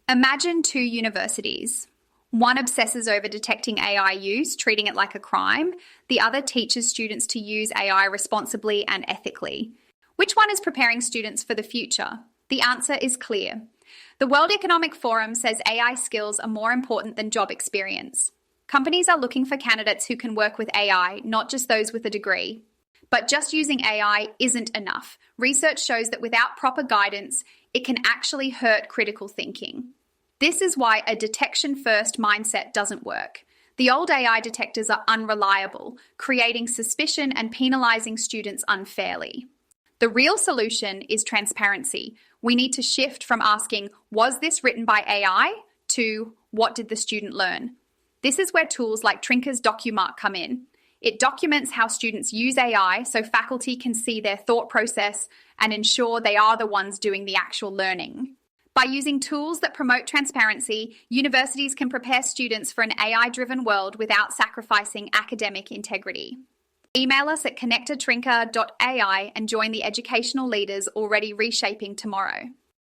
Imagine two universities. One obsesses over detecting AI use, treating it like a crime. The other teaches students to use AI responsibly and ethically. Which one is preparing students for the future? The answer is clear. The World Economic Forum says AI skills are more important than job experience. Companies are looking for candidates who can work with AI, not just those with a degree. But just using AI isn't enough. Research shows that without proper guidance, it can actually hurt critical thinking. This is why a detection-first mindset doesn't work. The old AI detectors are unreliable, creating suspicion and penalizing students unfairly. The real solution is transparency. We need to shift from asking, was this written by AI, to what did the student learn? This is where tools like Trinker's DocuMark come in. It documents how students use AI so faculty can see their thought process and ensure they are the ones doing the actual learning. By using tools that promote transparency, universities can prepare students for an AI-driven world without sacrificing academic integrity. Email us at connect@trinker.ai and join the educational leaders already reshaping tomorrow.